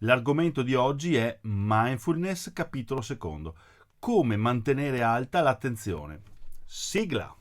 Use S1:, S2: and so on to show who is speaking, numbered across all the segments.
S1: L'argomento di oggi è Mindfulness, capitolo secondo. Come mantenere alta l'attenzione. Sigla!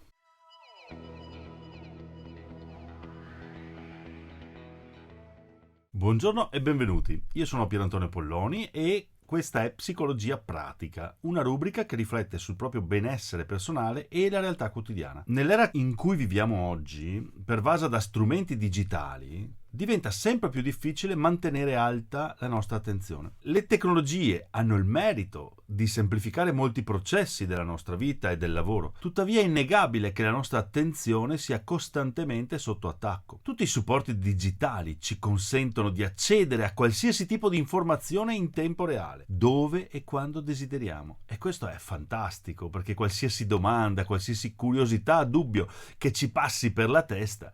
S1: Buongiorno e benvenuti. Io sono Pierantonio Polloni e questa è Psicologia Pratica, una rubrica che riflette sul proprio benessere personale e la realtà quotidiana. Nell'era in cui viviamo oggi, pervasa da strumenti digitali, diventa sempre più difficile mantenere alta la nostra attenzione. Le tecnologie hanno il merito di semplificare molti processi della nostra vita e del lavoro, tuttavia è innegabile che la nostra attenzione sia costantemente sotto attacco. Tutti i supporti digitali ci consentono di accedere a qualsiasi tipo di informazione in tempo reale, dove e quando desideriamo. E questo è fantastico, perché qualsiasi domanda, qualsiasi curiosità, dubbio che ci passi per la testa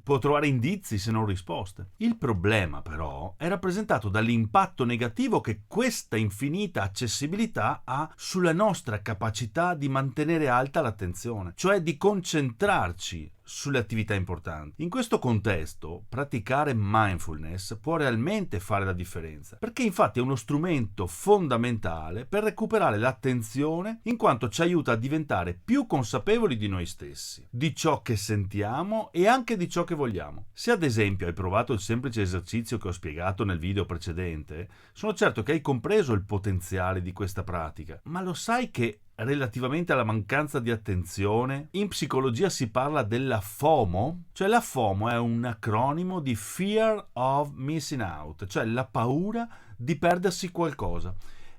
S1: può trovare indizi se non risposte. Il problema però è rappresentato dall'impatto negativo che questa infinita accessibilità ha sulla nostra capacità di mantenere alta l'attenzione, cioè di concentrarci sulle attività importanti. In questo contesto, praticare mindfulness può realmente fare la differenza, perché infatti è uno strumento fondamentale per recuperare l'attenzione, in quanto ci aiuta a diventare più consapevoli di noi stessi, di ciò che sentiamo e anche di ciò che vogliamo. Se ad esempio hai provato il semplice esercizio che ho spiegato nel video precedente, sono certo che hai compreso il potenziale di questa pratica, ma lo sai che relativamente alla mancanza di attenzione, in psicologia si parla della FOMO, cioè la FOMO è un acronimo di Fear of Missing Out, cioè la paura di perdersi qualcosa.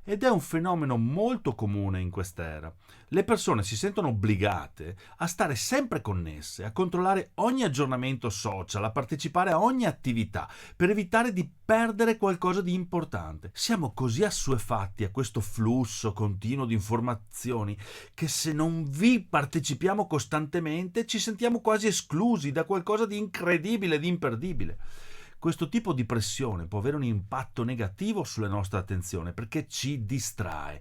S1: Ed è un fenomeno molto comune in quest'era. Le persone si sentono obbligate a stare sempre connesse, a controllare ogni aggiornamento social, a partecipare a ogni attività per evitare di perdere qualcosa di importante. Siamo così assuefatti a questo flusso continuo di informazioni che se non vi partecipiamo costantemente ci sentiamo quasi esclusi da qualcosa di incredibile, di imperdibile. Questo tipo di pressione può avere un impatto negativo sulla nostra attenzione perché ci distrae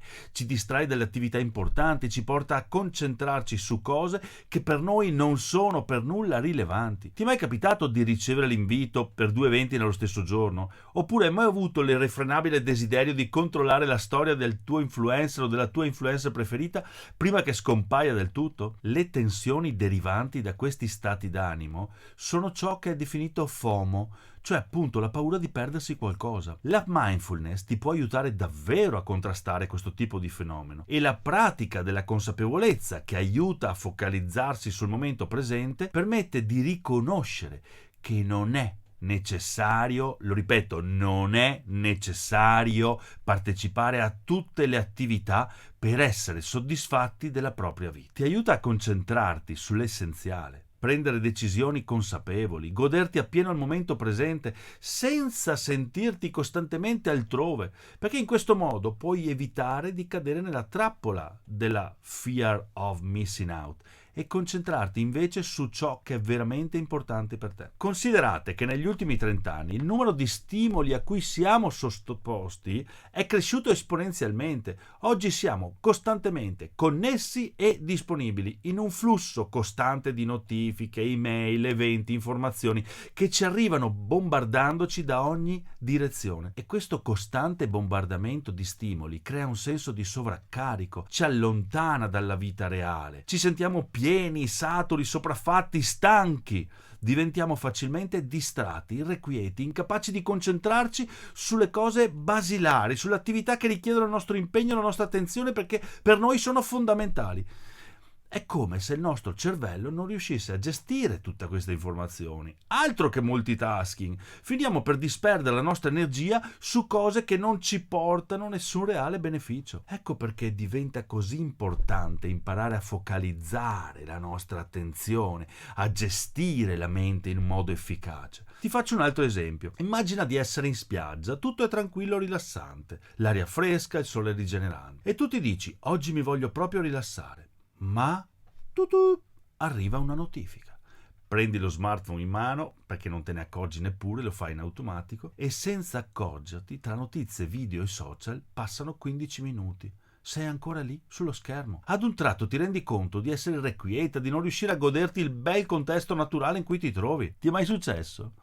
S1: dalle attività importanti, ci porta a concentrarci su cose che per noi non sono per nulla rilevanti. Ti è mai capitato di ricevere l'invito per 2 eventi nello stesso giorno? Oppure hai mai avuto l'irrefrenabile desiderio di controllare la storia del tuo influencer o della tua influencer preferita prima che scompaia del tutto? Le tensioni derivanti da questi stati d'animo sono ciò che è definito FOMO, cioè appunto la paura di perdersi qualcosa. La mindfulness ti può aiutare davvero a contrastare questo tipo di fenomeno e la pratica della consapevolezza che aiuta a focalizzarsi sul momento presente permette di riconoscere che non è necessario, lo ripeto, non è necessario partecipare a tutte le attività per essere soddisfatti della propria vita. Ti aiuta a concentrarti sull'essenziale, prendere decisioni consapevoli, goderti appieno il momento presente senza sentirti costantemente altrove, perché in questo modo puoi evitare di cadere nella trappola della fear of missing out e concentrarti invece su ciò che è veramente importante per te. Considerate che negli ultimi 30 anni il numero di stimoli a cui siamo sottoposti è cresciuto esponenzialmente. Oggi siamo costantemente connessi e disponibili in un flusso costante di notifiche, email, eventi, informazioni che ci arrivano bombardandoci da ogni direzione. E questo costante bombardamento di stimoli crea un senso di sovraccarico, ci allontana dalla vita reale, ci sentiamo pieni, saturi, sopraffatti, stanchi. Diventiamo facilmente distratti, irrequieti, incapaci di concentrarci sulle cose basilari, sulle attività che richiedono il nostro impegno e la nostra attenzione perché per noi sono fondamentali. È come se il nostro cervello non riuscisse a gestire tutte queste informazioni. Altro che multitasking. Finiamo per disperdere la nostra energia su cose che non ci portano nessun reale beneficio. Ecco perché diventa così importante imparare a focalizzare la nostra attenzione, a gestire la mente in un modo efficace. Ti faccio un altro esempio. Immagina di essere in spiaggia, tutto è tranquillo, rilassante, l'aria fresca, il sole rigenerante. E tu ti dici, oggi mi voglio proprio rilassare. Ma arriva una notifica. Prendi lo smartphone in mano, perché non te ne accorgi neppure, lo fai in automatico, e senza accorgerti, tra notizie, video e social, passano 15 minuti. Sei ancora lì, sullo schermo. Ad un tratto ti rendi conto di essere irrequieta, di non riuscire a goderti il bel contesto naturale in cui ti trovi. Ti è mai successo?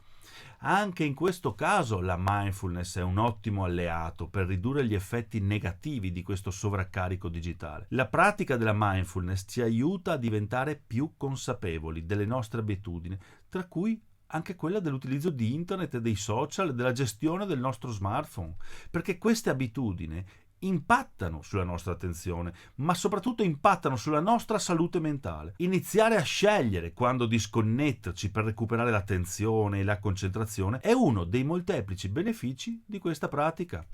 S1: Anche in questo caso la mindfulness è un ottimo alleato per ridurre gli effetti negativi di questo sovraccarico digitale. La pratica della mindfulness ci aiuta a diventare più consapevoli delle nostre abitudini, tra cui anche quella dell'utilizzo di internet e dei social e della gestione del nostro smartphone, perché queste abitudini impattano sulla nostra attenzione, ma soprattutto impattano sulla nostra salute mentale. Iniziare a scegliere quando disconnetterci per recuperare l'attenzione e la concentrazione è uno dei molteplici benefici di questa pratica.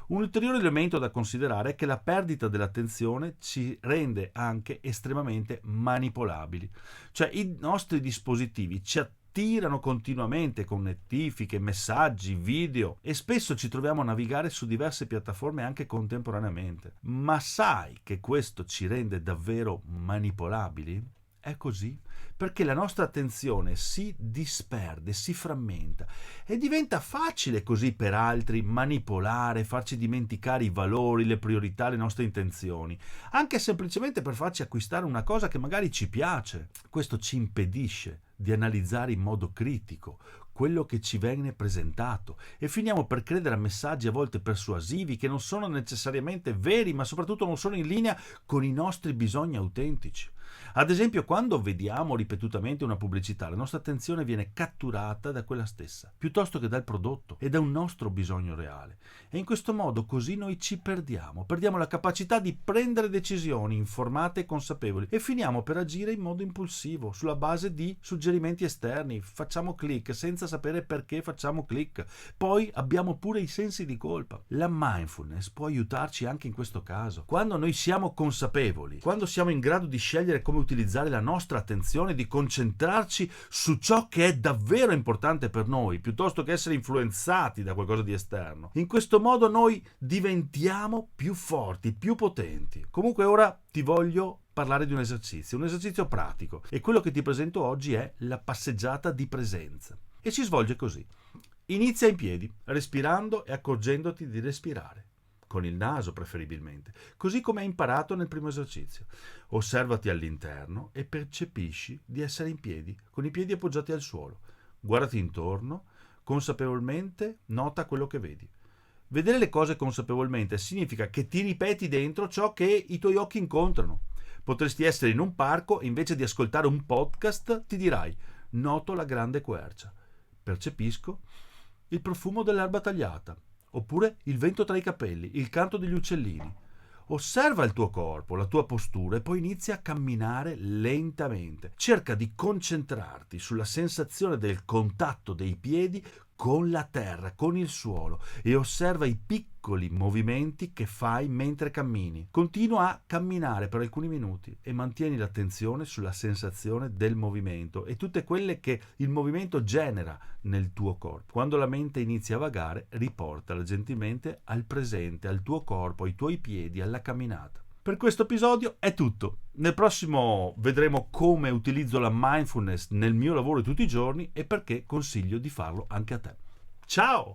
S1: Un ulteriore elemento da considerare è che la perdita dell'attenzione ci rende anche estremamente manipolabili, cioè i nostri dispositivi ci attirano continuamente con notifiche, messaggi, video e spesso ci troviamo a navigare su diverse piattaforme anche contemporaneamente. Ma sai che questo ci rende davvero manipolabili? È così perché la nostra attenzione si disperde, si frammenta e diventa facile così per altri manipolare, farci dimenticare i valori, le priorità, le nostre intenzioni, anche semplicemente per farci acquistare una cosa che magari ci piace. Questo ci impedisce di analizzare in modo critico quello che ci viene presentato e finiamo per credere a messaggi a volte persuasivi che non sono necessariamente veri, ma soprattutto non sono in linea con i nostri bisogni autentici. Ad esempio, quando vediamo ripetutamente una pubblicità, la nostra attenzione viene catturata da quella stessa, piuttosto che dal prodotto e da un nostro bisogno reale. E in questo modo così noi ci perdiamo la capacità di prendere decisioni informate e consapevoli e finiamo per agire in modo impulsivo, sulla base di suggerimenti esterni. Facciamo click senza sapere perché facciamo click. Poi abbiamo pure i sensi di colpa. La mindfulness può aiutarci anche in questo caso. Quando noi siamo consapevoli, quando siamo in grado di scegliere come utilizzare la nostra attenzione, di concentrarci su ciò che è davvero importante per noi, piuttosto che essere influenzati da qualcosa di esterno. In questo modo noi diventiamo più forti, più potenti. Comunque ora ti voglio parlare di un esercizio pratico, e quello che ti presento oggi è la passeggiata di presenza. E si svolge così. Inizia in piedi, respirando e accorgendoti di respirare. Con il naso preferibilmente, così come hai imparato nel primo esercizio. Osservati all'interno e percepisci di essere in piedi, con i piedi appoggiati al suolo. Guardati intorno, consapevolmente nota quello che vedi. Vedere le cose consapevolmente significa che ti ripeti dentro ciò che i tuoi occhi incontrano. Potresti essere in un parco e invece di ascoltare un podcast ti dirai: noto la grande quercia, percepisco il profumo dell'erba tagliata, oppure il vento tra i capelli, il canto degli uccellini. Osserva il tuo corpo, la tua postura e poi inizia a camminare lentamente. Cerca di concentrarti sulla sensazione del contatto dei piedi con la terra, con il suolo, e osserva i piccoli movimenti che fai mentre cammini. Continua a camminare per alcuni minuti e mantieni l'attenzione sulla sensazione del movimento e tutte quelle che il movimento genera nel tuo corpo. Quando la mente inizia a vagare, riportala gentilmente al presente, al tuo corpo, ai tuoi piedi, alla camminata. Per questo episodio è tutto. Nel prossimo vedremo come utilizzo la mindfulness nel mio lavoro di tutti i giorni e perché consiglio di farlo anche a te. Ciao!